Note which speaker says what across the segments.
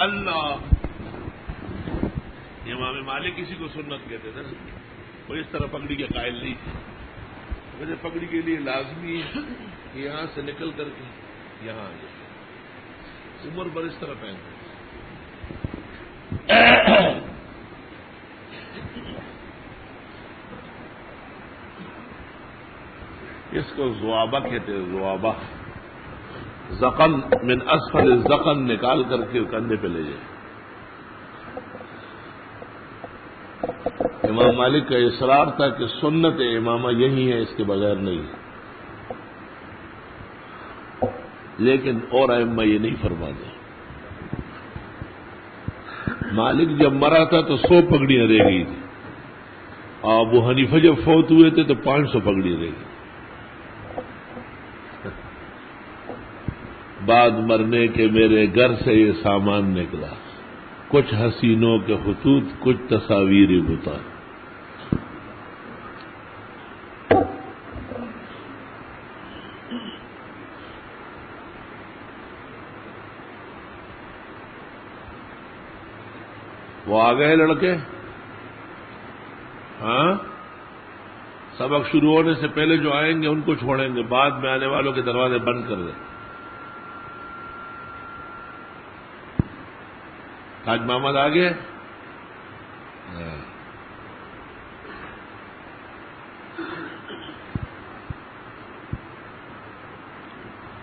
Speaker 1: اللہ امام مالک کسی کو سنت کہتے تھے، وہ اس طرح پگڑی کے قائل نہیں تھے. وجہ پگڑی کے لیے لازمی ہے کہ یہاں سے نکل کر کے یہاں آ جائے. عمر پر اس طرح پہنتے. اس کو زوابہ کہتے ہیں. زوابہ زقن من اسفل زقن نکال کر کے کندھے پہ لے جائے. امام مالک کا اصرار تھا کہ سنت امامہ یہی ہے، اس کے بغیر نہیں. لیکن اور ائمہ یہ نہیں فرماتے. مالک جب مرا تھا تو 100 پگڑیاں رہ گئی تھی. ابو حنیفہ جب فوت ہوئے تھے تو 500 پگڑیاں رہ گئی. بعد مرنے کے میرے گھر سے یہ سامان نکلا، کچھ حسینوں کے خطوط، کچھ تصاویر بتا. وہ آ گئے لڑکے. ہاں، سبق شروع ہونے سے پہلے جو آئیں گے ان کو چھوڑیں گے، بعد میں آنے والوں کے دروازے بند کر دیں. حاج محمد آ گئے.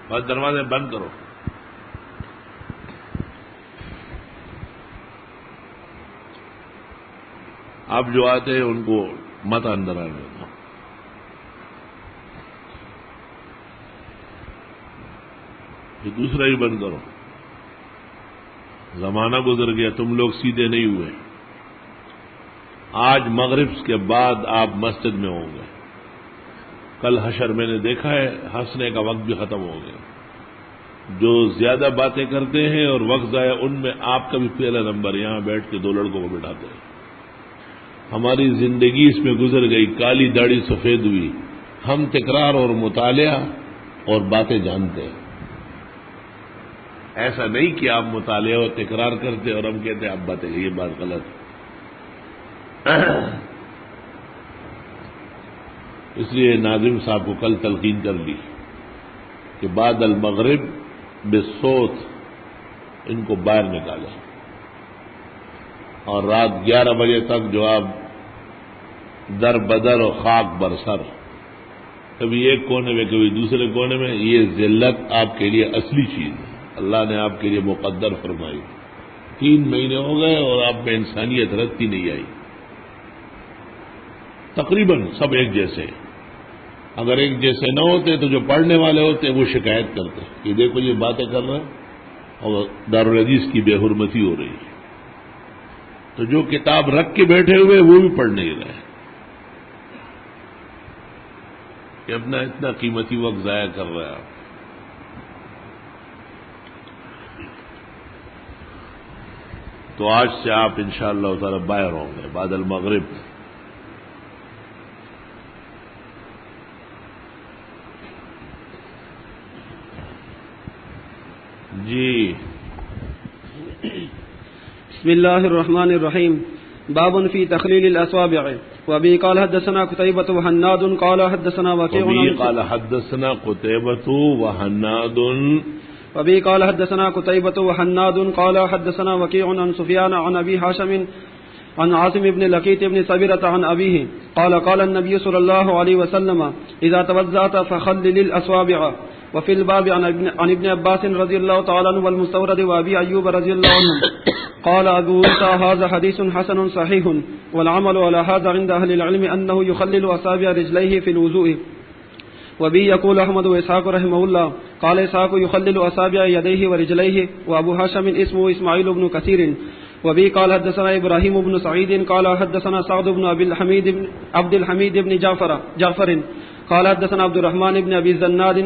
Speaker 1: بس دروازے بند کرو. اب جو آتے ہیں ان کو مت اندر آنے دو. یہ دوسرا ہی بند کرو. زمانہ گزر گیا، تم لوگ سیدھے نہیں ہوئے. آج مغرب کے بعد آپ مسجد میں ہوں گے. کل حشر میں نے دیکھا ہے، ہنسنے کا وقت بھی ختم ہو گیا. جو زیادہ باتیں کرتے ہیں اور وقت ضائع، ان میں آپ کا بھی پہلا نمبر. یہاں بیٹھ کے 2 لڑکوں کو بٹھاتے ہیں. ہماری زندگی اس میں گزر گئی، کالی داڑھی سفید ہوئی. ہم تکرار اور مطالعہ اور باتیں جانتے ہیں. ایسا نہیں کہ آپ مطالعہ اور تکرار کرتے اور ہم کہتے آپ باتیں، یہ بات غلط. اس لیے ناظم صاحب کو کل تلقین کر لی کہ بعد المغرب بالصوت ان کو باہر نکالا، اور رات 11 بجے تک جو آپ در بدر اور خاک برسر، کبھی ایک کونے میں کبھی دوسرے کونے میں. یہ ذلت آپ کے لیے اصلی چیز ہے، اللہ نے آپ کے لیے مقدر فرمائی. 3 مہینے ہو گئے اور آپ میں انسانیت رتی نہیں آئی. تقریباً سب ایک جیسے. اگر ایک جیسے نہ ہوتے تو جو پڑھنے والے ہوتے وہ شکایت کرتے کہ دیکھو یہ باتیں کر رہے ہیں اور دارالحدیث کی بے حرمتی ہو رہی ہے. تو جو کتاب رکھ کے بیٹھے ہوئے وہ بھی پڑھ نہیں رہے کہ اپنا اتنا قیمتی وقت ضائع کر رہے ہیں آپ. تو آج سے آپ انشاءاللہ تعالی باہر ہوں گے بعد المغرب. جی
Speaker 2: بسم الله الرحمن الرحيم. باب في تخليل الأصابع. وبه قال حدثنا قتيبة وهناد قال حدثنا وكيع.
Speaker 1: وبه قال حدثنا قتيبة وهناد.
Speaker 2: وبه قال حدثنا قتيبة وهناد قال حدثنا وكيع عن سفيان عن أبي هاشم عن عاصم بن لقيط بن صبيرة عن أبيه قال قال النبي صلى الله عليه وسلم إذا توضأت فخلل الأصابع. وفي الباب عن ابن عباس رضي الله تعالى عنه والمستورد وأبي أيوب رضي الله عنه قال أبو موسى هذا حديث حسن صحيح والعمل على هذا عند أهل العلم أنه يخلل أصابع رجليه في الوضوء. وبه يقول أحمد وإسحاق رحمه الله قال إسحاق يخلل أصابع يديه ورجليه. وأبو هاشم اسمه إسماعيل بن كثير. وبه قال حدثنا إبراهيم بن سعيد قال حدثنا سعد بن عبد الحميد بن جعفر قال حدثنا عبد الرحمن بن ابي زناد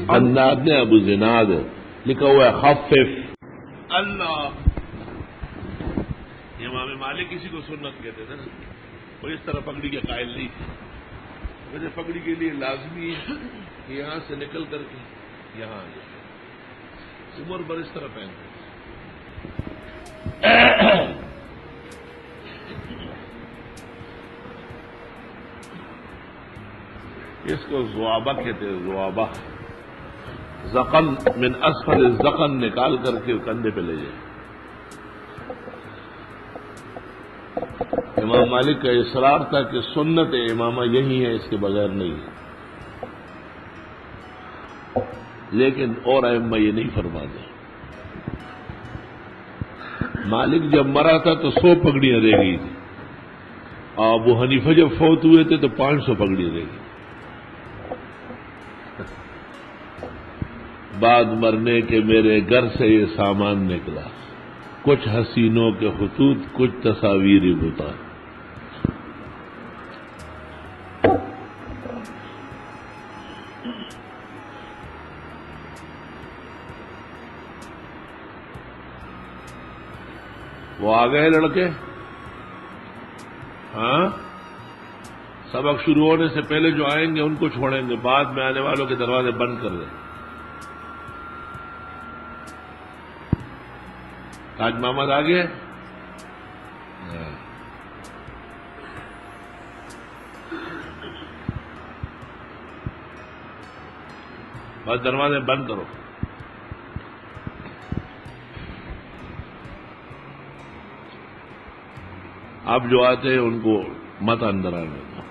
Speaker 1: زناد نے ابو زناد لکھا ہوا ہے خفف. اللہ امام مالک کسی کو سنت کہتے تھے نا، وہ اس طرح پگڑی کے قائل نہیں تھے. وجہ پگڑی کے لیے لازمی ہے کہ یہاں سے نکل کر کے یہاں آ جائے. عمر پر اس طرح پہنتے. اس کو زوابہ کہتے ہیں، زوابہ، زقن من اسفل الزقن نکال کر کے کندھے پہ لے جائے۔ امام مالک کا اصرار تھا کہ سنت امامہ یہی ہے، اس کے بغیر نہیں ہے، لیکن اور ائمہ یہ نہیں فرماتے۔ مالک جب مرا تھا تو 100 پگڑیاں رہ گئی تھی، ابو حنیفہ جب فوت ہوئے تھے تو 500 پگڑیاں رہ گئی۔ بعد مرنے کے میرے گھر سے یہ سامان نکلا، کچھ حسینوں کے خطوط، کچھ تصاویر بتا۔ وہ آ گئے لڑکے؟ ہاں، سبق شروع ہونے سے پہلے جو آئیں گے ان کو چھوڑیں گے، بعد میں آنے والوں کے دروازے بند کر دیں۔ تاج محمد آ گئے؟ بس دروازے بند کرو۔ اب جو آتے ہیں ان کو مت اندر آنے دو۔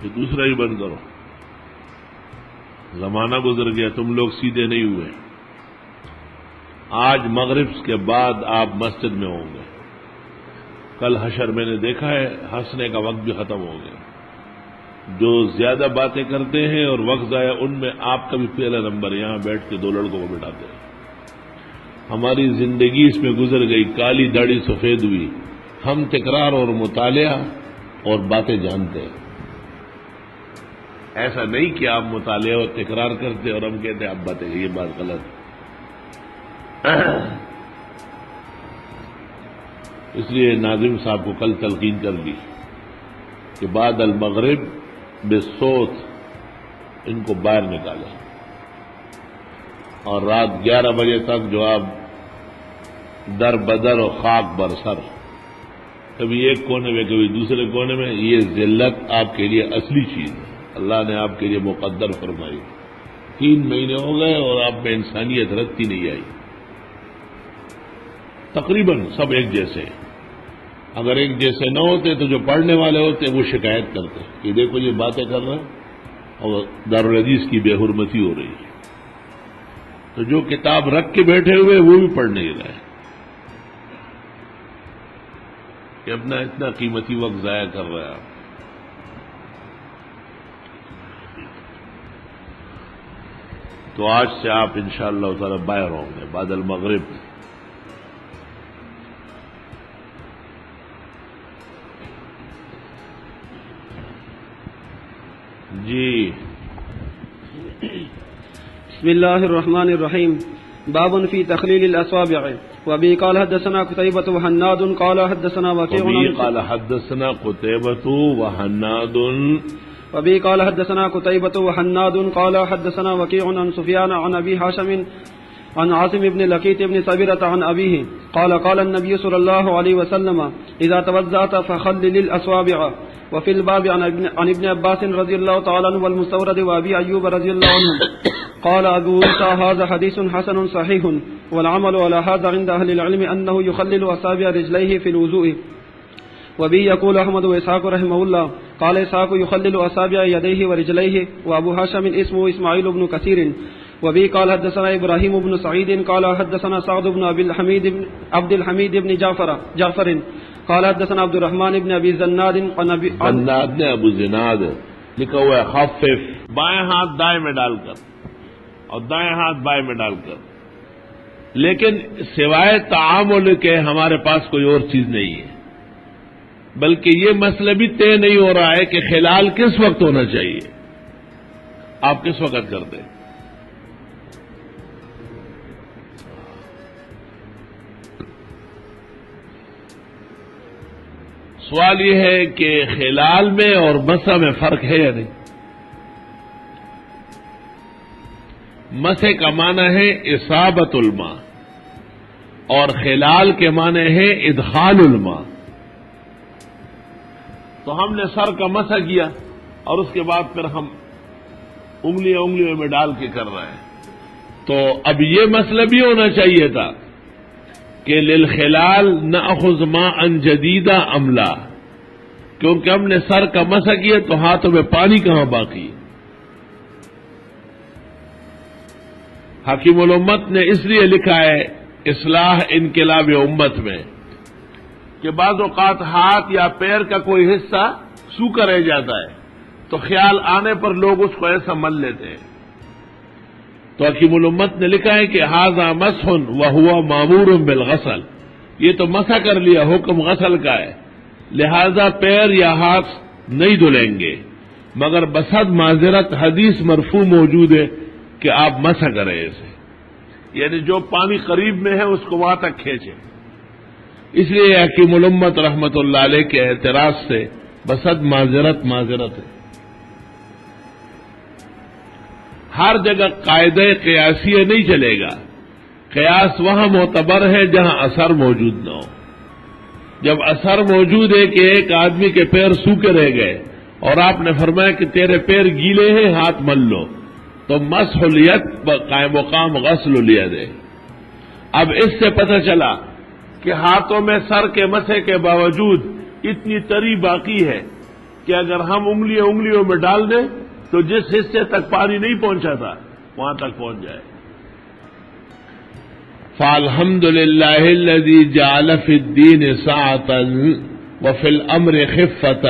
Speaker 1: یہ دوسرا ہی بند کرو، زمانہ گزر گیا، تم لوگ سیدھے نہیں ہوئے۔ آج مغرب کے بعد آپ مسجد میں ہوں گے، کل حشر میں نے دیکھا ہے ہنسنے کا وقت بھی ختم ہو گیا۔ جو زیادہ باتیں کرتے ہیں اور وقت ضائع، ان میں آپ کا بھی پہلا نمبر، یہاں بیٹھ کے 2 لڑکوں کو بٹھاتے ہیں۔ ہماری زندگی اس میں گزر گئی، کالی داڑھی سفید ہوئی، ہم تکرار اور مطالعہ اور باتیں جانتے ہیں۔ ایسا نہیں کہ آپ مطالعہ اور تکرار کرتے اور ہم کہتے آپ باتیں، یہ بات غلط۔ اس لیے ناظم صاحب کو کل تلقین کر دی کہ بعد المغرب بالصوت ان کو باہر نکالے، اور رات 11 بجے تک جو آپ در بدر اور خاک برسر، کبھی ایک کونے میں کبھی دوسرے کونے میں، یہ ذلت آپ کے لیے اصلی چیز ہے، اللہ نے آپ کے لیے مقدر فرمائی۔ 3 مہینے ہو گئے اور آپ میں انسانیت رتی نہیں آئی۔ تقریباً سب ایک جیسے، اگر ایک جیسے نہ ہوتے تو جو پڑھنے والے ہوتے وہ شکایت کرتے کہ دیکھو یہ باتیں کر رہے ہیں اور دارالحدیث کی بے حرمتی ہو رہی ہے۔ تو جو کتاب رکھ کے بیٹھے ہوئے وہ بھی پڑھ نہیں رہے کہ اپنا اتنا قیمتی وقت ضائع کر رہے ہیں آپ۔ تو آج سے آپ انشاءاللہ تعالی باہر ہوں گے بعد المغرب۔ جی
Speaker 2: بسم الله الرحمن الرحيم. باب في تخليل الأصابع. وبه قال حدثنا قتيبة وحناد قال حدثنا وكيع
Speaker 1: قال حدثنا قتيبة وحناد
Speaker 2: وبه قال حدثنا قتيبة وحناد قال حدثنا وكيع عن سفيان عن أبي هاشم عن عاصم بن لقيط بن صبيرة عن أبيه قال قال النبي صلى الله عليه وسلم إذا توضأت فخلل الأصابع. وفي الباب عن ابن عباس رضي الله تعالى عنه والمستورد وأبي أيوب رضي الله عنه قال أبو عيسى هذا حديث حسن صحيح والعمل على هذا عند أهل العلم أنه يخلل أصابع رجليه في الوضوء. وبه يقول أحمد وإسحاق رحمه الله قال إسحاق يخلل أصابع يديه ورجليه. وأبو هاشم اسمه إسماعيل بن كثير. وبه قال حدثنا إبراهيم بن سعيد قال حدثنا سعد بن عبد الحميد بن جعفر قال حدثنا عبد الرحمن بن ابي زناد
Speaker 1: زناد نے ابو زناد لکھا ہوا ہے خفف، بائیں ہاتھ دائیں میں ڈال کر اور دائیں ہاتھ بائیں میں ڈال کر، لیکن سوائے تعامل کے ہمارے پاس کوئی اور چیز نہیں ہے، بلکہ یہ مسئلہ بھی طے نہیں ہو رہا ہے کہ خلال کس وقت ہونا چاہیے، آپ کس وقت کرتے ہیں۔ سوال یہ ہے کہ خلال میں اور مسح میں فرق ہے یا نہیں؟ مسح کا معنی ہے اصابت الماء اور خلال کے معنی ہے ادخال الماء۔ تو ہم نے سر کا مسح کیا اور اس کے بعد پھر ہم انگلیوں میں ڈال کے کر رہے ہیں. تو اب یہ مسئلہ بھی ہونا چاہیے تھا کہ للخلال نأخذ ماء جدیدا ام لا، کیونکہ ہم نے سر کا مسح کیا تو ہاتھوں میں پانی کہاں باقی. حکیم الامت نے اس لیے لکھا ہے اصلاح انقلاب امت میں کہ بعض اوقات ہاتھ یا پیر کا کوئی حصہ سوکھا رہ جاتا ہے تو خیال آنے پر لوگ اس کو ایسا مل لیتے ہیں. تو حکیم الامت نے لکھا ہے کہ ھذا مسح وہو مامور بالغسل، یہ تو مسح کر لیا، حکم غسل کا ہے، لہذا پیر یا ہاتھ نہیں دھلیں گے، مگر بصد معذرت حدیث مرفوع موجود ہے کہ آپ مسح کریں اسے، یعنی جو پانی قریب میں ہے اس کو وہاں تک کھینچیں. اس لیے حکیم الامت رحمت اللہ علیہ کے اعتراض سے بصد معذرت ہے. ہر جگہ قاعدہ قیاسیہ نہیں چلے گا. قیاس وہاں معتبر ہے جہاں اثر موجود نہ ہو. جب اثر موجود ہے کہ ایک آدمی کے پیر سوکھے رہ گئے اور آپ نے فرمایا کہ تیرے پیر گیلے ہیں ہاتھ مل لو، تو مسح الید قائم مقام غسل الید ہے. اب اس سے پتہ چلا کہ ہاتھوں میں سر کے مسح کے باوجود اتنی تری باقی ہے کہ اگر ہم انگلیوں میں ڈال دیں تو جس حصے تک پانی نہیں پہنچا تھا وہاں تک پہنچ جائے. فالحمد للہ الذی جعل فی الدین سعۃ وفی الامر خفۃ.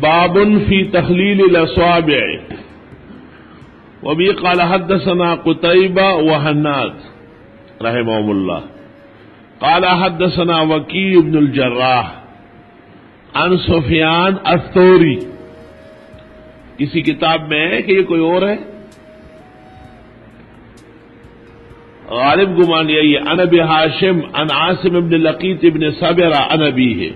Speaker 1: باب فی تخلیل الاصابع. وبه قال حدثنا قتيبة وحناد رحمهم الله قال حدثنا وكيع بن الجراح عن سفیان الثوری. کسی کتاب میں ہے کہ یہ کوئی اور ہے، غالب گمان یہی ہے. عن ابی ہاشم عن عاصم بن لقیط بن صبرہ عن ابیہ.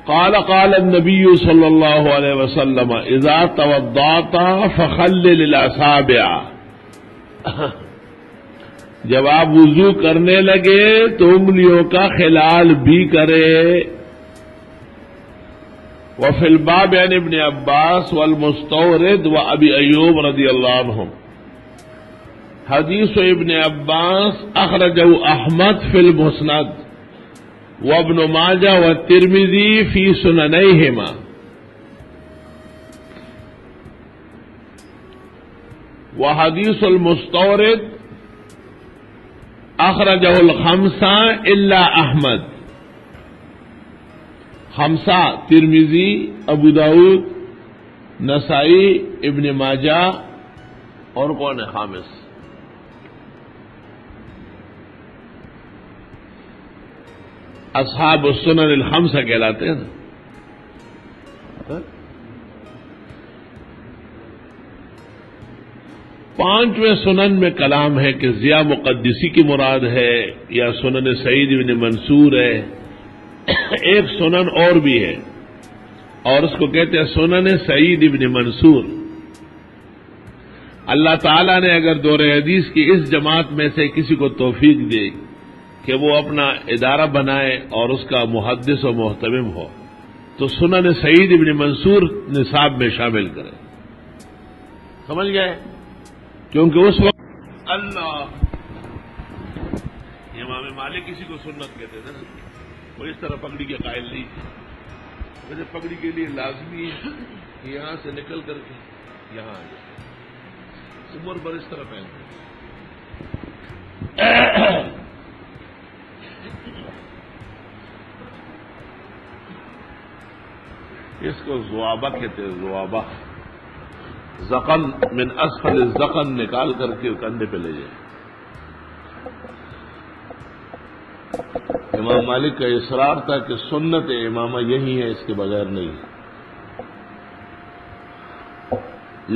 Speaker 1: قال النبی صلی اللہ علیہ وسلم اذا توضأت فخلل الاصابع. جب آپ وضو کرنے لگے تو انگلیوں کا خلال بھی کرے. وفی الباب عن ابن عباس والمستورد وابی ایوب رضی اللہ عنہم. حدیث ابن عباس اخرجہ احمد فی المسند وابن ماجہ والترمذی فی سننیہما. وحدیث المستورد اخرجہ الخمسہ الا احمد. خمسہ ترمذی، ابو داؤد، نسائی، ابن ماجہ، اور کون ہے خامس؟ اصحاب السنن الخمسہ کہلاتے ہیں نا. پانچویں سنن میں کلام ہے کہ ضیاء مقدسی کی مراد ہے یا سنن سعید بن منصور ہے. ایک سنن اور بھی ہے اور اس کو کہتے ہیں سنن سعید بن منصور. اللہ تعالیٰ نے اگر دور حدیث کی اس جماعت میں سے کسی کو توفیق دے کہ وہ اپنا ادارہ بنائے اور اس کا محدث و محتمم ہو تو سنن سعید بن منصور نصاب میں شامل کرے. سمجھ گئے؟ کیونکہ اس وقت اللہ امام مالک کسی کو سنت کہتے تھے نا، وہ اس طرح پگڑی کے قائل نہیں تھے. ویسے پگڑی کے لیے لازمی ہے کہ یہاں سے نکل کر کے یہاں آ جائے. عمر پر اس طرح پہنتے اس کو زوابہ کہتے ہیں. زوابہ زقن من اسفل الزقن نکال کر کے کندھے پہ لے جائے. امام مالک کا اصرار تھا کہ سنت امامہ یہی ہے، اس کے بغیر نہیں.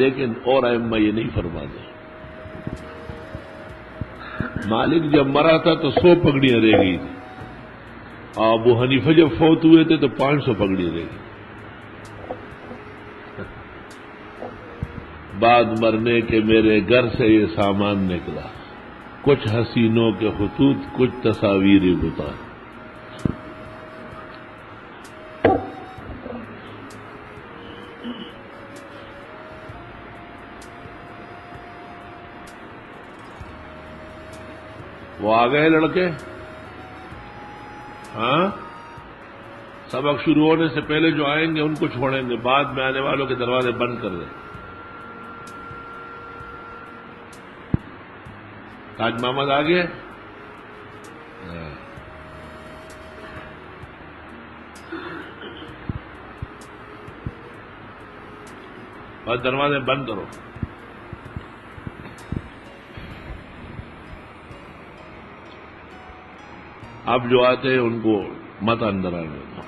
Speaker 1: لیکن اور ائمہ یہ نہیں فرماتے. مالک جب مرا تھا تو 100 پگڑیاں رہ گئی تھی. ابو حنیفہ جب فوت ہوئے تھے تو 500 پگڑیاں رہ گئی. بعد مرنے کے میرے گھر سے یہ سامان نکلا، کچھ حسینوں کے خطوط، کچھ تصاویر بتا۔ وہ آ گئے لڑکے؟ ہاں، سبق شروع ہونے سے پہلے جو آئیں گے ان کو چھوڑیں گے، بعد میں آنے والوں کے دروازے بند کر دیں۔ تاج محمد آ گئے؟ اور دروازے بند کرو۔ اب جو آتے ہیں ان کو مت اندر آنے دو۔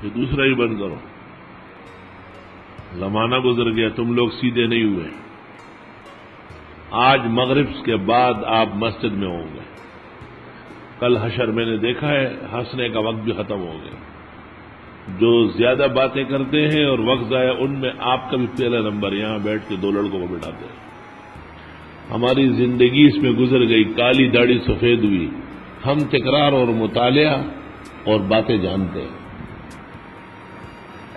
Speaker 1: یہ دوسرا ہی بند کرو، زمانہ گزر گیا، تم لوگ سیدھے نہیں ہوئے۔ آج مغرب کے بعد آپ مسجد میں ہوں گے، کل حشر میں نے دیکھا ہے ہنسنے کا وقت بھی ختم ہو گیا۔ جو زیادہ باتیں کرتے ہیں اور وقت ضائع، ان میں آپ کا بھی پہلا نمبر، یہاں بیٹھ کے 2 لڑکوں کو بٹھاتے ہیں۔ ہماری زندگی اس میں گزر گئی، کالی داڑھی سفید ہوئی، ہم تکرار اور مطالعہ اور باتیں جانتے ہیں۔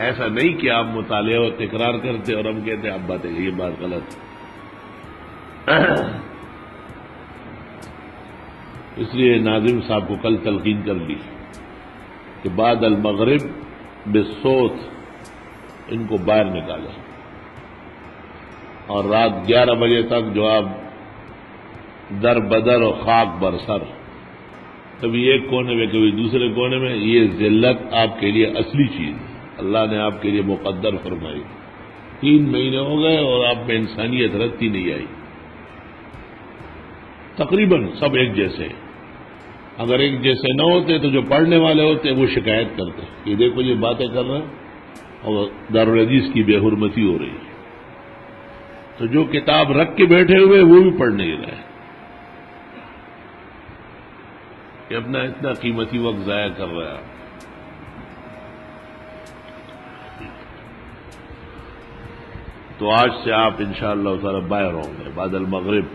Speaker 1: ایسا نہیں کہ آپ مطالعہ اور تکرار کرتے اور ہم کہتے آپ باتیں، یہ بات غلط ہے۔ اس لیے ناظم صاحب کو کل تلقین کر لی کہ بعد المغرب بالصوت ان کو باہر نکالے، اور رات 11 بجے تک جو آپ در بدر اور خاک برسر، کبھی ایک کونے میں کبھی دوسرے کونے میں، یہ ذلت آپ کے لیے اصلی چیز ہے، اللہ نے آپ کے لیے مقدر فرمائی۔ 3 مہینے ہو گئے اور آپ میں انسانیت رتی نہیں آئی۔ تقریباً سب ایک جیسے، اگر ایک جیسے نہ ہوتے تو جو پڑھنے والے ہوتے وہ شکایت کرتے کہ دیکھو یہ باتیں کر رہے ہیں اور دارالحدیث کی بے حرمتی ہو رہی ہے۔ تو جو کتاب رکھ کے بیٹھے ہوئے وہ بھی پڑھ نہیں رہے، کہ اپنا اتنا قیمتی وقت ضائع کر رہا ہے۔ تو آج سے آپ انشاءاللہ تعالی باہر ہوں گے بعد المغرب۔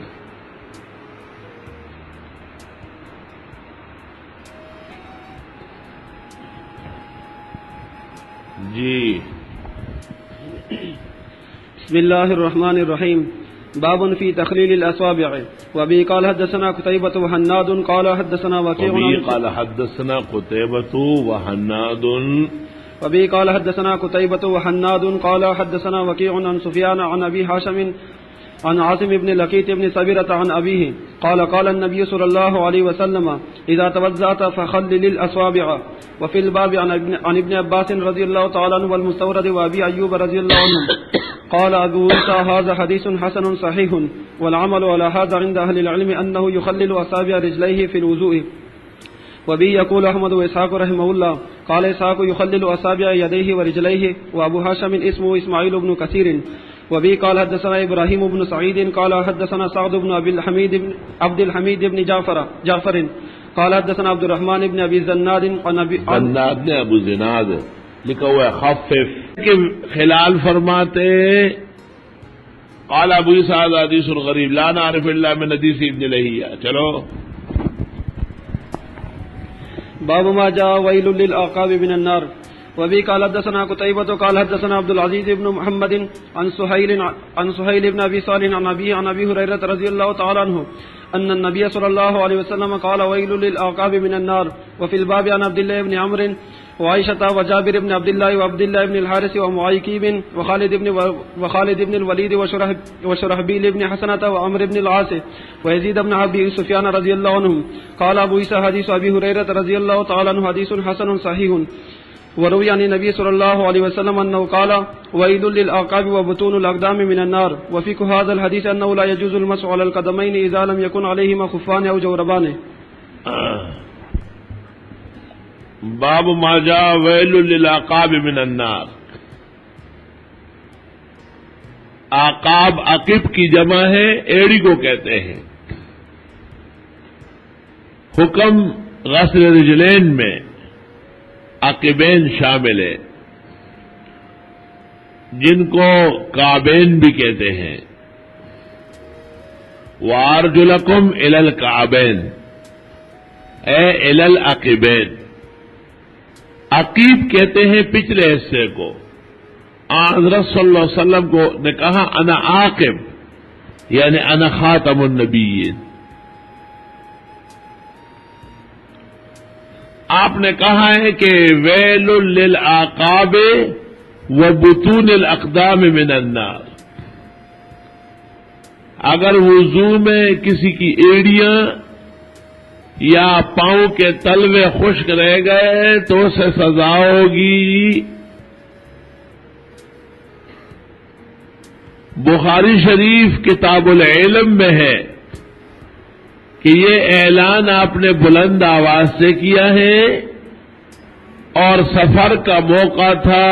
Speaker 1: جی،
Speaker 2: بسم الله الرحمن الرحيم. باب في تخليل الأصابع. وبه قال حدثنا قتيبة وحناد قال حدثنا وكيع.
Speaker 1: وبه قال حدثنا قتيبة وحناد.
Speaker 2: وبه قال حدثنا قتيبة وحناد قال حدثنا وكيع عن سفيان عن أبي هاشم عن عاصم بن لقيط بن صبيرة عن أبيه قال قال النبي صلى الله عليه وسلم إذا توضأت فخلل الأصابع. وفي الباب عن ابن عباس رضي الله تعالى عنه والمستورد وأبي أيوب رضي الله عنه قال أبو عيسى هذا حديث حسن صحيح والعمل على هذا عند أهل العلم أنه يخلل أصابع رجليه في الوضوء. وبه يقول أحمد وإسحاق رحمه الله قال إسحاق يخلل أصابع يديه ورجليه. وأبو هاشم اسمه إسماعيل بن كثير. وبه قال حدثنا إبراهيم بن سعيد قال حدثنا سعد بن عبد الحميد بن جعفر قال حدثنا عبد الرحمن بن أبي زناد
Speaker 1: زناد نے ابو زناد لکھا ہوا ہے خفف کے خلال فرماتے قال ابو عیسیٰ حدیث غریب لا نعرف الا من حدیث ابن لہیہ۔ چلو،
Speaker 2: باب ما جاء ويل للعقاب من النار. وبه قال حدثنا قتيبة قال حدثنا عبد العزيز بن محمد عن سهيل بن أبي صالح عن أبي هريرة رضي الله تعالى عنه أن النبي صلى الله عليه وسلم قال ويل للعقاب من النار. وفي الباب عن عبد الله بن عمرو وعائشة وجابر بن عبد الله وعبد الله بن الحارث ومعيكيب وخالد بن الوليد وشرحبيل بن حسنة وعمر بن العاص ويزيد بن أبي سفيان رضي الله عنهم. قال أبو عيسى حديث أبي هريرة رضي الله تعالى عنه حديث حسن صحيح. وروي عن النبي صلى الله عليه وسلم أنه قال ويل للأعقاب وبطون الأقدام من النار. وفيك هذا الحديث أنه لا يجوز المسح على القدمين إذا لم يكن عليهما خفان أو جوربان.
Speaker 1: باب ما جاء ويل للأعقاب من النار. عقاب عقب کی جمع ہے، ایڑی کو کہتے ہیں۔ حکم غسل رجلین میں عاقبین شامل ہے، جن کو کعبین بھی کہتے ہیں۔ وارجلکم الی الکعبین اے الی العقبین، عقیب کہتے ہیں پچھلے حصے کو۔ حضرت صلی اللہ علیہ وسلم کو نے کہا انا عاقب، یعنی انا خاتم النبیین۔ آپ نے کہا ہے کہ ویل للعقاب وبطون الاقدام من النار، اگر وضو میں کسی کی ایڑیاں یا پاؤں کے تلوے خشک رہ گئے تو اسے سزا ہوگی۔ بخاری شریف کتاب العلم میں ہے کہ یہ اعلان آپ نے بلند آواز سے کیا ہے، اور سفر کا موقع تھا۔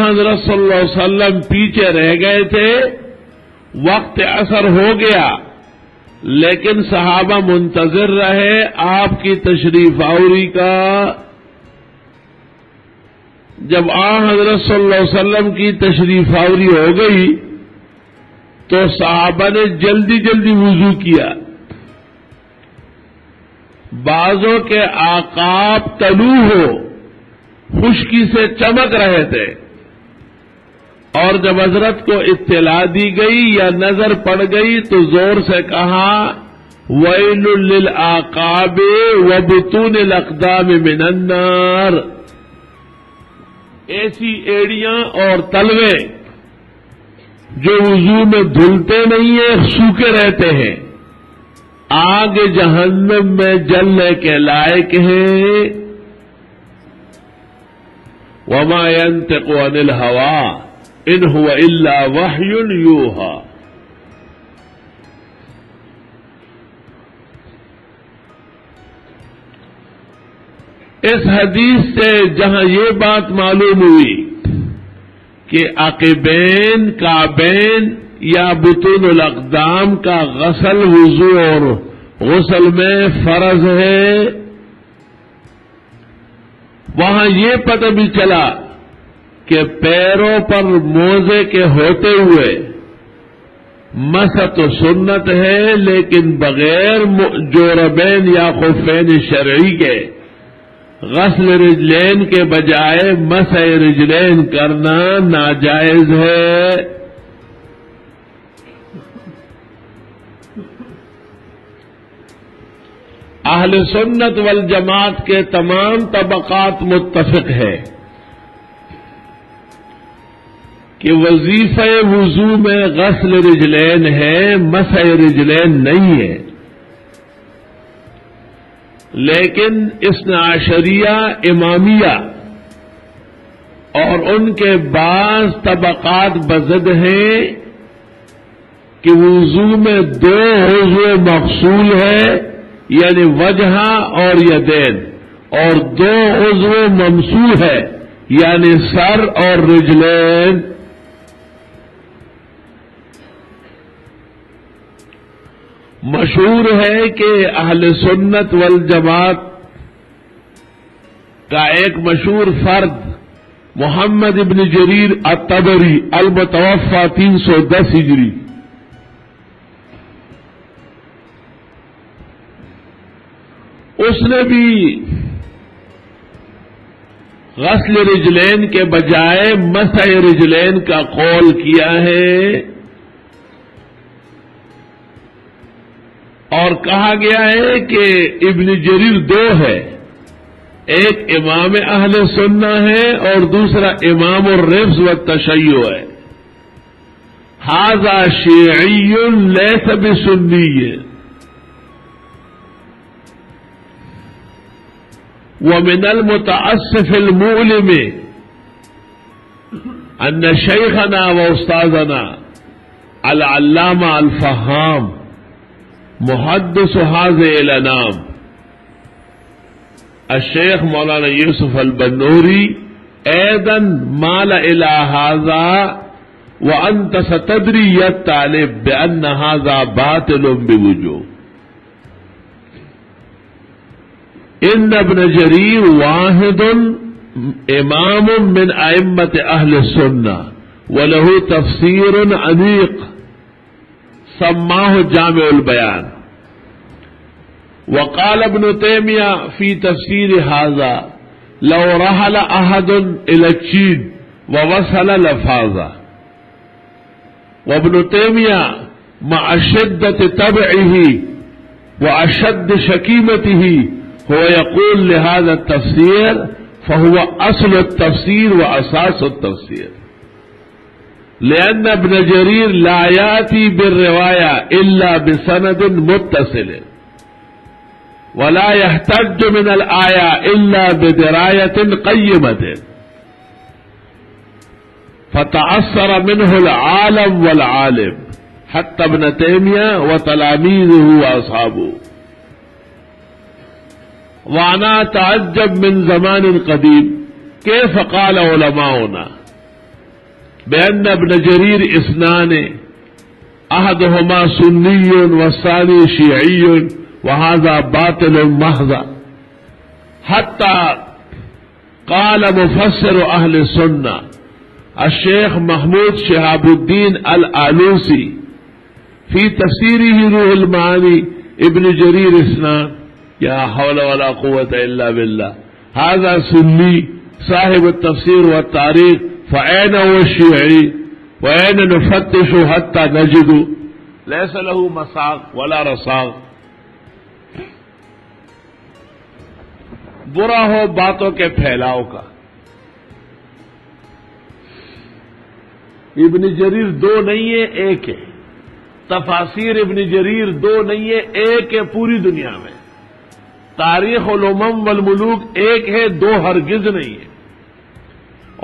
Speaker 1: حضرت صلی اللہ علیہ وسلم پیچھے رہ گئے تھے، وقت عصر ہو گیا، لیکن صحابہ منتظر رہے آپ کی تشریف آوری کا۔ جب حضرت صلی اللہ علیہ وسلم کی تشریف آوری ہو گئی تو صحابہ نے جلدی جلدی وضو کیا۔ بعضوں کے اعقاب طلوع ہو خشکی سے چمک رہے تھے، اور جب حضرت کو اطلاع دی گئی یا نظر پڑ گئی تو زور سے کہا ویل للعقاب وبطون الاقدام من النار، ایسی ایڑیاں اور تلوے جو وضو میں دھلتے نہیں ہیں، سوکھے رہتے ہیں، آگ جہنم میں جلنے کے لائق ہیں۔ وما ينطق عن الهوى ان هو الا وحی یوحى۔ اس حدیث سے جہاں یہ بات معلوم ہوئی کہ عقبین، کعبین یا بطون الاقدام کا غسل وضو اور غسل میں فرض ہے، وہاں یہ پتہ بھی چلا کہ پیروں پر موزے کے ہوتے ہوئے مسح تو سنت ہے، لیکن بغیر جوربین یا خفین شرعی کے غسل رجلین کے بجائے مسح رجلین کرنا ناجائز ہے۔ اہل سنت والجماعت کے تمام طبقات متفق ہے کہ وظیفہ وضو میں غسل رجلین ہے، مسح رجلین نہیں ہے، لیکن اثنا عشریہ امامیہ اور ان کے بعض طبقات بضد ہیں کہ وضو میں دو عضو مغسول ہے، یعنی وجہ اور یدین، اور دو عضو ممسوح ہے، یعنی سر اور رجلین۔ مشہور ہے کہ اہل سنت والجماعت کا ایک مشہور فرد محمد ابن جریر الطبری المتوفى 310 ہجری، اس نے بھی غسل رجلین کے بجائے مسح رجلین کا قول کیا ہے، اور کہا گیا ہے کہ ابن جریر دو ہے، ایک امام اہل سنہ ہے اور دوسرا امام الرفض والتشیع ہے۔ ھذا شیعی لیس بسنی، ومن المتأسف المؤلم ان شیخنا واستاذنا العلامہ الفہام محدث هذه الانام الشیخ مولانا یوسف البنوری ایضا مال الى هذا وانت ستدری یا طالب بان هذا باطل بوجوہ۔ ان ابن جریر واحد امام من ائمۃ اہل السنہ وله تفسیر عمیق سماہ جامع البیان. وقال ابن تیمیہ فی تفسیر ھذا لو رحل احد الى الچین ووصل لفاظ. وابن تیمیہ مع شدت تبعه واشد شکیمته هو يقول لهذا التفسير فهو اصل التفسير واساس التفسير، لأن ابن جرير لا يأتي بالرواية إلا بسند متصل ولا يحتج من الآية إلا بدراية قيمة، فتأثر منه العالم والعالم حتى ابن تيمية وتلاميذه وأصحابه. وأنا أتعجب من زمان قديم كيف قال علماؤنا بأن ابن جرير اثنان أحدهما سني والثاني شيعي وهذا باطل محض، حتى قال مفسر أهل السنة الشيخ محمود شهاب الدين الآلوسي في تفسيره روح المعاني ابن جرير اثنان. يا حول ولا قوة إلا بالله. هذا سني صاحب التفسير والتاريخ، فأين هو الشيعي وأين نفتش حتى نجد ليس له مساق ولا رساق. برا ہو باتوں کے پھیلاؤ کا. ابن جریر دو نہیں ہے، ایک ہے. تفاسیر ابن جریر دو نہیں ہے، ایک ہے پوری دنیا میں. تاریخ الامم والملوک ایک ہے، دو ہرگز نہیں ہے.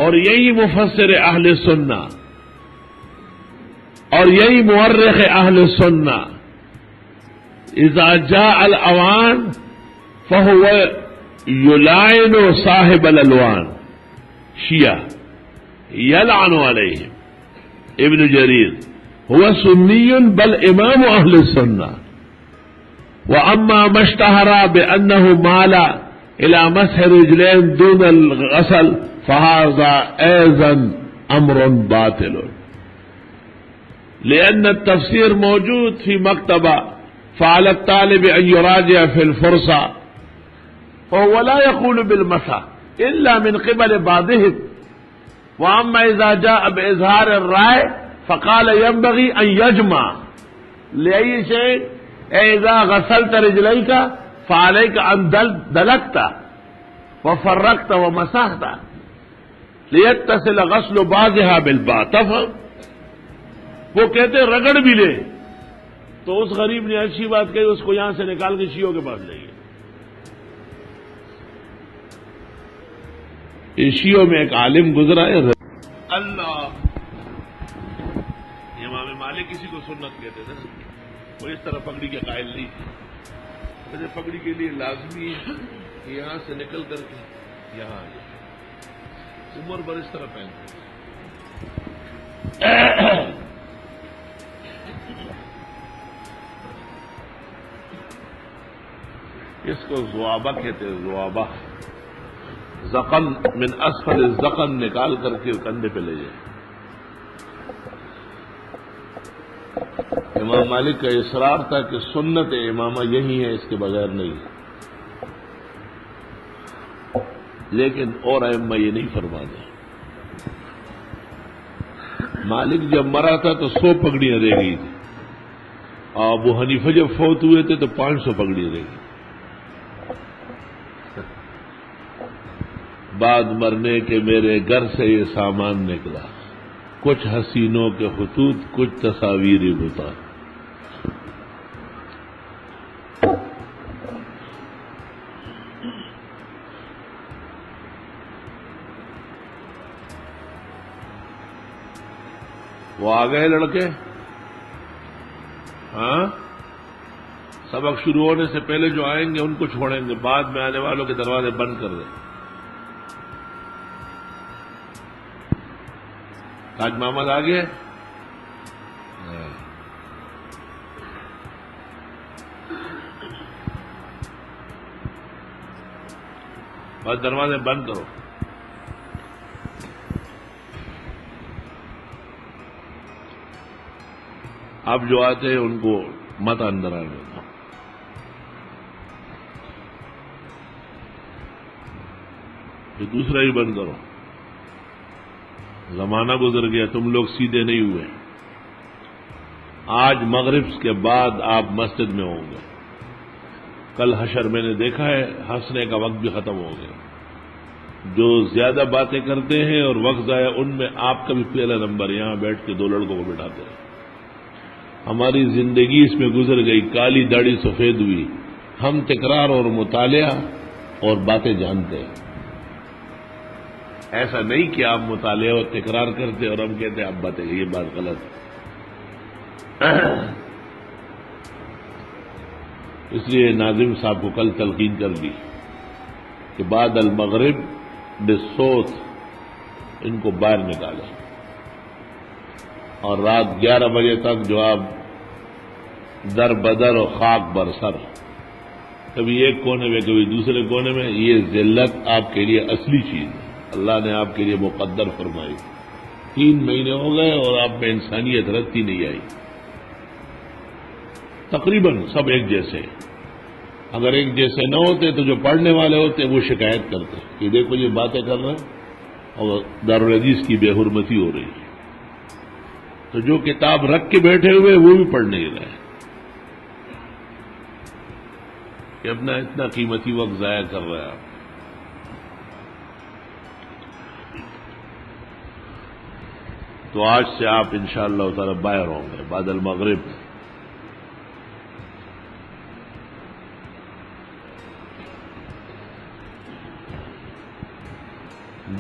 Speaker 1: اور یہی مفسر اہل سنہ اور یہی مورخ اہل سنہ اذا جاء الاوان فهو يلعن صاحب الالوان شیعہ يلعن عليهم. ابن جریر هو سنی بل امام اہل السنہ. واما ما اشتهر بانه مال الى مسح رجلين دون الغسل فهذا ايضا امر باطل، لان التفسير موجود في مكتبه فعلى الطالب ان يراجع في الفرصه، فهو لا يقول بالمسح الا من قبل بعضهم. واما اذا جاء باظهار الرأي فقال ينبغي ان يجمع لاي شيء اذا غسلت رجليك فعليك ان دلكت وفرقت ومسحت لیتصل غسل بعضها بالبعض. تفهم؟ وہ کہتے ہیں رگڑ بھی لے. تو اس غریب نے اچھی بات کہی، اس کو یہاں سے نکال کے شیعوں کے پاس لے گئے. اس شیعوں میں ایک عالم گزرا ہے اللہ. امام مالک کسی کو سنت کہتے تھے، وہ اس طرح پگڑی کے قائل نہیں تھے. ویسے پگڑی کے لیے لازمی ہے کہ یہاں سے نکل کر کے یہاں آ جائے. عمر پر اس طرح پہنتے اس کو زوابہ کہتے ہیں. زوابہ زقن من اسفل الزقن نکال کر کے کندھے پہ لے جائے. امام مالک کا اصرار تھا کہ سنت امامہ یہی ہے، اس کے بغیر نہیں. لیکن اور ائمہ یہ نہیں فرماتے. مالک جب مرا تھا تو 100 پگڑیاں رہ گئی تھی. ابو حنیفہ جب فوت ہوئے تھے تو 500 پگڑیاں رہ گئی. بعد مرنے کے میرے گھر سے یہ سامان نکلا، کچھ حسینوں کے خطوط، کچھ تصاویر بتا. وہ آ گئے لڑکے. ہاں، سبق شروع ہونے سے پہلے جو آئیں گے ان کو چھوڑیں گے، بعد میں آنے والوں کے دروازے بند کر دیں. تاج محمد آ گئے. بس دروازے بند کرو. اب جو آتے ہیں ان کو مت اندر آنے دو. یہ دوسرا ہی بند کرو. زمانہ گزر گیا، تم لوگ سیدھے نہیں ہوئے. آج مغرب کے بعد آپ مسجد میں ہوں گے. کل حشر میں نے دیکھا ہے، ہنسنے کا وقت بھی ختم ہو گیا. جو زیادہ باتیں کرتے ہیں اور وقت ضائع، ان میں آپ کا بھی پہلا نمبر. یہاں بیٹھ کے دو لڑکوں کو بٹھاتے ہیں. ہماری زندگی اس میں گزر گئی، کالی داڑھی سفید ہوئی. ہم تکرار اور مطالعہ اور باتیں جانتے ہیں. ایسا نہیں کہ آپ مطالعہ اور تکرار کرتے اور ہم کہتے ہیں آپ باتیں، یہ بات غلط ہے. اس لیے ناظم صاحب کو کل تلقین کر دی کہ بعد المغرب بالصوت ان کو باہر نکالیں، اور رات 11 بجے تک جو آپ در بدر اور خاک برسر، کبھی ایک کونے میں کبھی دوسرے کونے میں. یہ ذلت آپ کے لیے اصلی چیز ہے، اللہ نے آپ کے لیے مقدر فرمائی. 3 مہینے ہو گئے اور آپ میں انسانیت رتی نہیں آئی. تقریباً سب ایک جیسے. اگر ایک جیسے نہ ہوتے تو جو پڑھنے والے ہوتے وہ شکایت کرتے کہ دیکھو یہ باتیں کر رہے ہیں اور دارالحدیث کی بے حرمتی ہو رہی ہے. تو جو کتاب رکھ کے بیٹھے ہوئے وہ بھی پڑھ نہیں رہے کہ اپنا اتنا قیمتی وقت ضائع کر رہے ہیں آپ. تو آج سے آپ انشاءاللہ تعالی باہر ہوں گے بعد المغرب.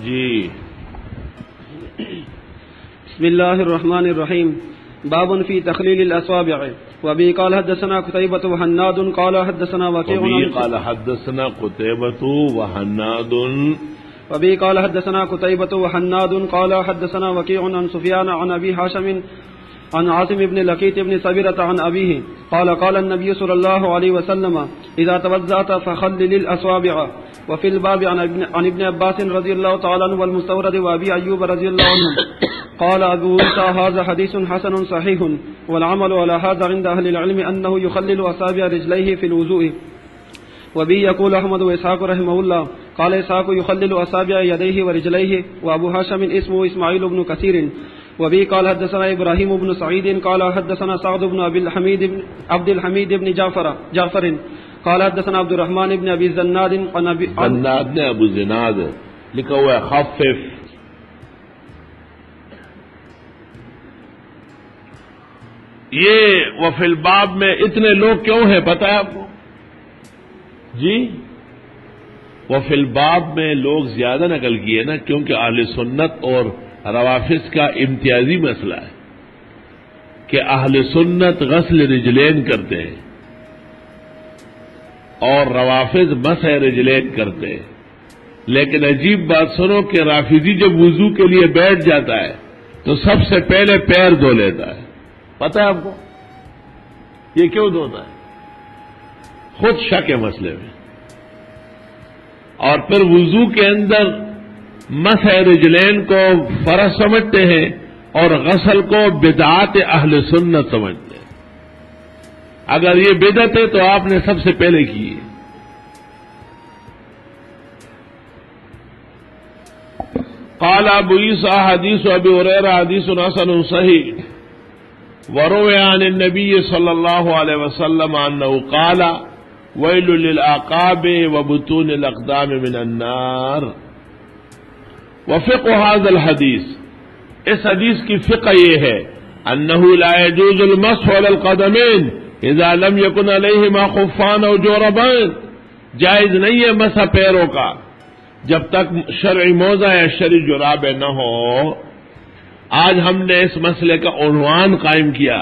Speaker 1: جی
Speaker 2: بسم الله الرحمن الرحيم. باب في تخليل الأصابع. وبه قال حدثنا قتيبة وحناد قال حدثنا وكيع.
Speaker 1: وبه قال حدثنا قتيبة وحناد.
Speaker 2: وبه قال حدثنا قتيبة وحناد قال حدثنا وكيع عن سفيان عن أبي هاشم عن عاصم بن لقيط بن صبيرة عن أبيه قال قال النبي صلى الله عليه وسلم إذا توضأت فخلل الأصابع. وفي الباب عن ابن عباس رضي الله تعالى عنه والمستورد وأبي أيوب رضي الله عنه قال أبو عيسى هذا حديث حسن صحيح والعمل على هذا عند أهل العلم أنه يخلل أصابع رجليه في الوضوء. وبه يقول أحمد وإسحاق رحمه الله قال إسحاق يخلل أصابع يديه ورجليه. وأبو هاشم اسمه إسماعيل بن كثير. وبه قال حدثنا إبراهيم بن سعيد قال حدثنا سعد بن عبد الحميد بن جعفر قال حدثنا عبد الرحمن بن أبي زناد
Speaker 1: زناد نے ابو زناد لکھا ہوا ہے خفف. یہ وفی الباب میں اتنے لوگ کیوں ہیں پتہ ہے آپ کو؟ جی وفی الباب میں لوگ زیادہ نقل کیے نا، کیونکہ اہل سنت اور روافض کا امتیازی مسئلہ ہے کہ اہل سنت غسل رجلین کرتے ہیں اور روافض مسح رجلین کرتے ہیں. لیکن عجیب بات سنو کہ رافضی جب وضو کے لیے بیٹھ جاتا ہے تو سب سے پہلے پیر دھو لیتا ہے. پتہ ہے آپ کو یہ کیوں دھوتا ہے؟ خود شک ہے مسئلے میں. اور پھر وضو کے اندر مسح رجلین کو فرض سمجھتے ہیں اور غسل کو بدعات اہل سنت سمجھتے ہیں. اگر یہ بدعت ہے تو آپ نے سب سے پہلے کی ہے. قال ابو عيسى حديث ابي هريره حديث حسن صحيح وروي عن النبي صلى الله عليه وسلم انه قال ويل للأعقاب وبطون الأقدام من النار. وفقه هذا الحديث، اس حدیث کی فقہ یہ ہے انه لا يجوز المسح على القدمين اذا لم يكن عليهما خفان او جوربان. جائز نہیں ہے مسح پیروں کا جب تک شرعی موزہ یا شرعی جرابیں نہ ہو. آج ہم نے اس مسئلے کا عنوان قائم کیا،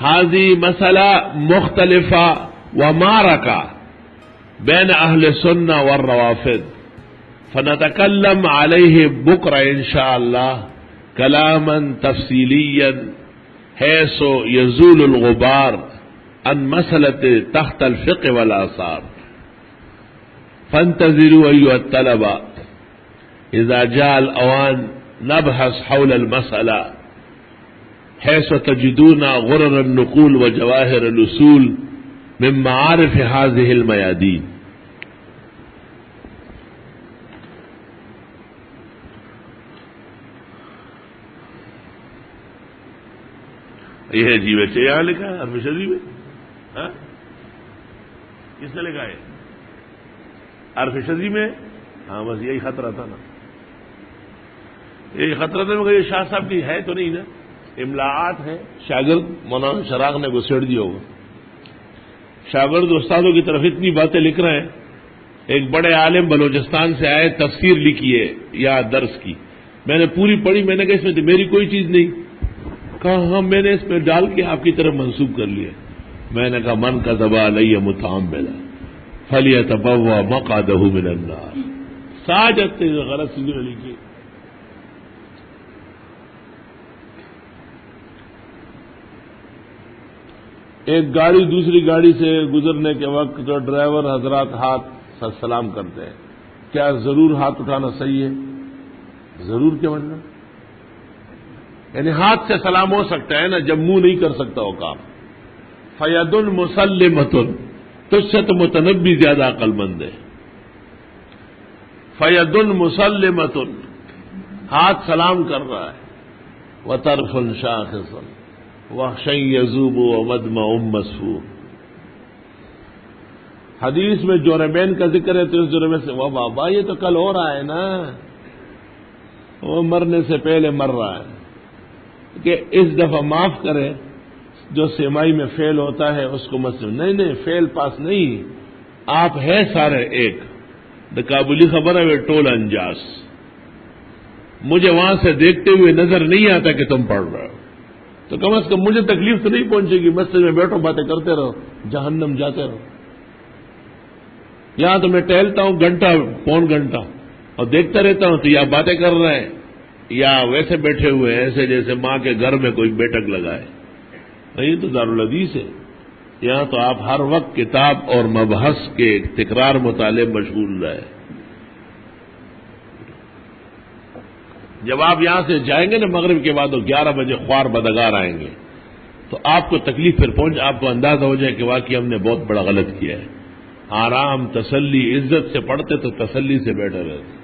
Speaker 1: هذه مسئلہ مختلفہ ومعركة بين أهل السنة والروافض، فنتكلم عليه بكرة إن شاء الله كلاما تفصيليا حيث يزول الغبار عن مسألة تحت الفقه والآثار. فانتظروا أيها الطلبة إذا جاء الأوان نبحث حول المسألة حيث تجدون غرر النقول وجواهر الأصول من معارف هذه الميادين. یہ عجیب ہے. یہاں لکھا ہے حرف شذی میں. کس نے لکھا ہے حرف شذی میں؟ ہاں بس یہی خطرہ تھا نا, یہی خطرہ تھا. مگر یہ شاہ صاحب کی ہے تو نہیں نا, املاعات ہیں. شاگرد مولانا شراغ نے گسیڑ دیا ہوگا. شاگرد استادوں کی طرف اتنی باتیں لکھ رہے ہیں. ایک بڑے عالم بلوچستان سے آئے, تفسیر لکھی ہے یا درس کی. میں نے پوری پڑھی. میں نے کہا اس میں تو میری کوئی چیز نہیں. کہا ہاں میں نے اس میں ڈال کے آپ کی طرف منسوب کر لیا. میں نے کہا من کذب علی متعمدا فلیتبوأ مقعدہ من النار. ساجت غلط چیزیں لکھی. ایک گاڑی دوسری گاڑی سے گزرنے کے وقت جو ڈرائیور حضرات ہاتھ سلام کرتے ہیں, کیا ضرور ہاتھ اٹھانا صحیح ہے؟ ضرور کیا مطلب؟ یعنی ہاتھ سے سلام ہو سکتا ہے نا, جب منہ نہیں کر سکتا ہو کام. فید مسلمۃ, تجھ سے تو متنبی زیادہ عقل مند ہے. فید مسلمۃ, ہاتھ سلام کر رہا ہے. وطرف شاخص وخشن یذوب ومدمع مسفور. حدیث میں جوربین کا ذکر ہے تو اس جربے سے وہ بابا یہ تو کل ہو رہا ہے نا, وہ مرنے سے پہلے مر رہا ہے. کہ اس دفعہ معاف کرے, جو سیمائی میں فیل ہوتا ہے اس کو مت. نہیں فیل پاس نہیں, آپ ہے سارے ایک. کابلی خبر ہے وہ ٹول انجاس. مجھے وہاں سے دیکھتے ہوئے نظر نہیں آتا کہ تم پڑھ رہے ہو, تو کم از کم مجھے تکلیف تو نہیں پہنچے گی. مسجد میں بیٹھو باتیں کرتے رہو, جہنم جاتے رہو. یہاں تو میں ٹہلتا ہوں گھنٹہ پون گھنٹہ اور دیکھتا رہتا ہوں, تو یا باتیں کر رہے ہیں یا ویسے بیٹھے ہوئے ہیں ایسے جیسے ماں کے گھر میں کوئی بیٹھک لگائے. یہ تو دارالحدیث ہے. یہاں تو آپ ہر وقت کتاب اور مبحث کے تکرار مطالعے مشغول رہے. جب آپ یہاں سے جائیں گے نا مغرب کے بعد, 11 بجے خوار بدگار آئیں گے, تو آپ کو تکلیف پھر آپ کو اندازہ ہو جائے کہ واقعی ہم نے بہت بڑا غلط کیا ہے. آرام تسلی عزت سے پڑھتے تو تسلی سے بیٹھے رہتے.